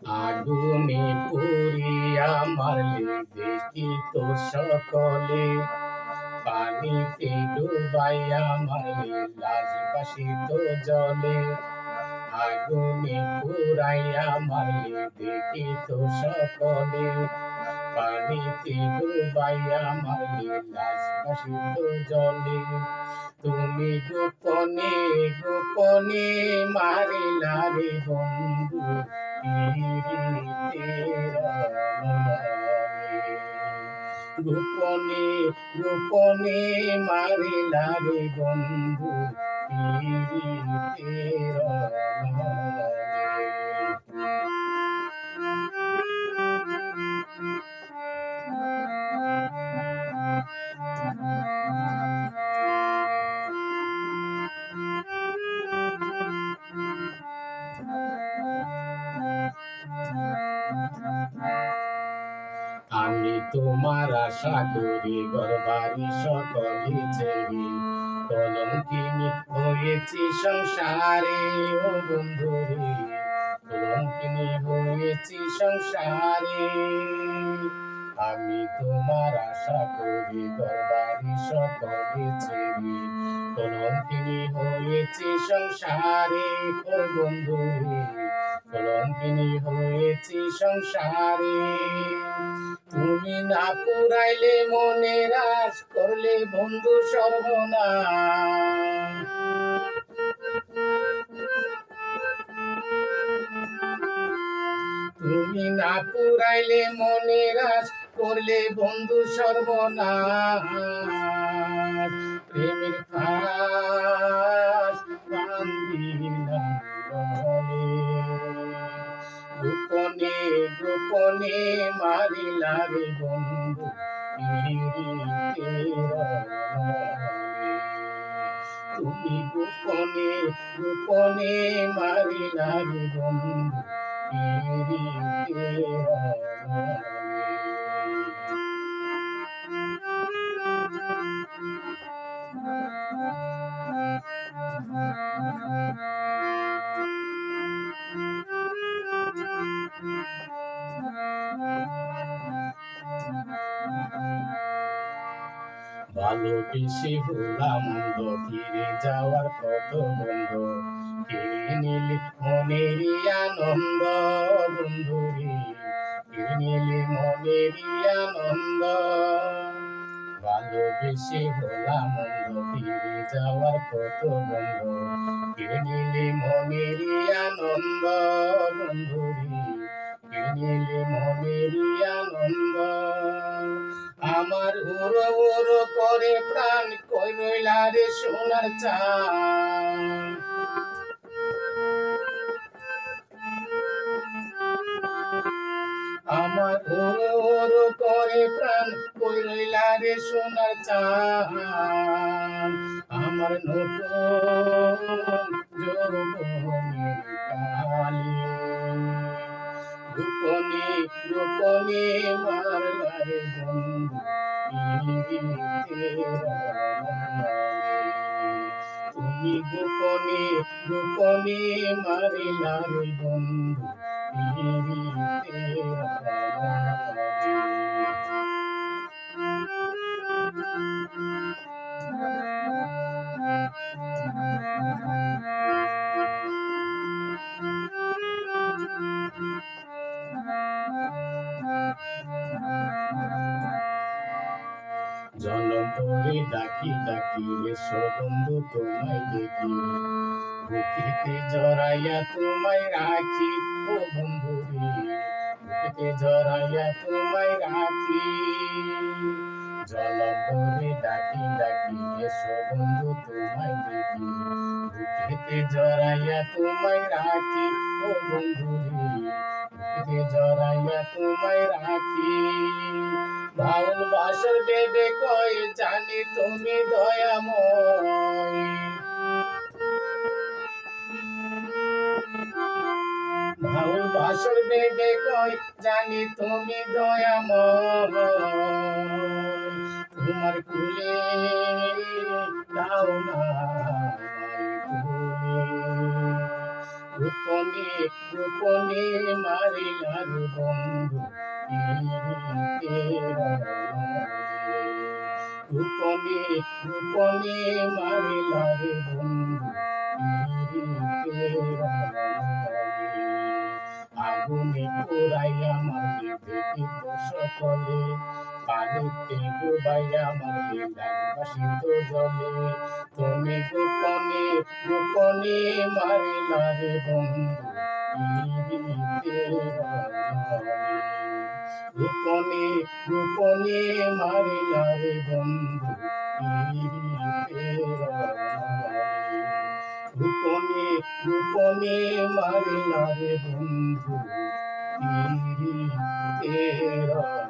আগুনে পুড়িয়া মারলে দেখি তো সকলে, পানিতে ডুবাইয়া মারলে লাশ ভাসিত জলে। আগুনে পুড়াইয়া মারলে দেখি তো সকলে, পানিতে ডুবাইয়া মারলে লাশ ভাসিত জলে। তুমি গোপনে গোপনে মারিলা রে বন্ধু, পীড়িতের রণে। গোপনে গোপনে মারিলা রে বন্ধু, পীড়িতের রণে। আমি তোমার আশা করি, ঘরবাড়ি সকলে ছেড়ে কলঙ্কিনী হয়েছি সংসারে। ও বন্ধুরে, কলঙ্কিনী হয়েছি সংসারে। আমি তোমার আশা করি, ঘরবাড়ি সকলে ছেড়ে কলঙ্কিনী হয়েছি সংসারে। ও বন্ধুরে, কলঙ্কিনী হয়েছি সংসারে। তুমি না পুরাইলে মনের আশ, করলে বন্ধু সর্বনাশ। তুমি না পুরাইলে মনের আশ, করলে বন্ধু সর্বনাশ। প্রেমের ফাঁস বান্ধিলাম গলে, গোপনে গোপনে মারিলা রে বন্ধু, পীড়িতের রণে। তুমি গোপনে গোপনে মারিলা রে বন্ধু, পীড়িতের রণে। ভালোবেসে হলাম অন্ধ, ফিরে যাওয়ার কত বন্ধ, কেড়ে নিলে মনেরই আনন্দ। বন্ধুরে, কেড়ে নিলে মনেরই আনন্দ। ভালোবেসে হলাম অন্ধ, ফিরে যাওয়ার কত বন্ধ, কেড়ে নিলে মনেরই আনন্দ। বন্ধুরে, কেড়ে নিলে মনেরই আনন্দ। আমার উড়ো উড়ো করে প্রাণ, কই রইলা রে সোনার চাঁদ। আমার উড়ো উড়ো করে প্রাণ, কই রইলা রে সোনার চাঁদ। আমার নতুন যৌবনের কালে, গোপনে গোপনে মারলা রে বন্ধু, পীড়িতের রণে। তুমি গোপনে গোপনে মারিলা রে বন্ধু, পীড়িতের জনম ভরে ডাকি ডাকি এসো বন্ধু তোমায় দেখি, বুকেতে জড়াইয়া তোমায় রাখি। ও বন্ধুরে, বুকেতে জড়াইয়া তোমায় রাখি। জনম ভরে ডাকি ডাকি এসো বন্ধু তোমায় দেখি, বুকেতে জড়াইয়া তোমায় রাখি। ও বন্ধুরে, বুকেতে জড়াইয়া তোমায় রাখি। বাউল বাসর বেবে কয়, জানি তুমি দয়াময়। বাউল বাসর বেবে কয়, জানি তুমি দয়াময়। তোমার কুলে দাও না আমায় তুলে, গোপনে গোপনে মারিলার বন্ধু গোপনে গোপনে মারিলার বন্ধু আগুনে পোড়াইয়া মারবে দেখিত সকলে পানিতে ডুবাইয়া মারবে বাসিত জলে তুমি গোপনে গোপনে মারিলারে বন্ধু গোপনে গোপনে মারিলারে বন্ধু গোপনে গোপনে মারিলারে বন্ধু তেরা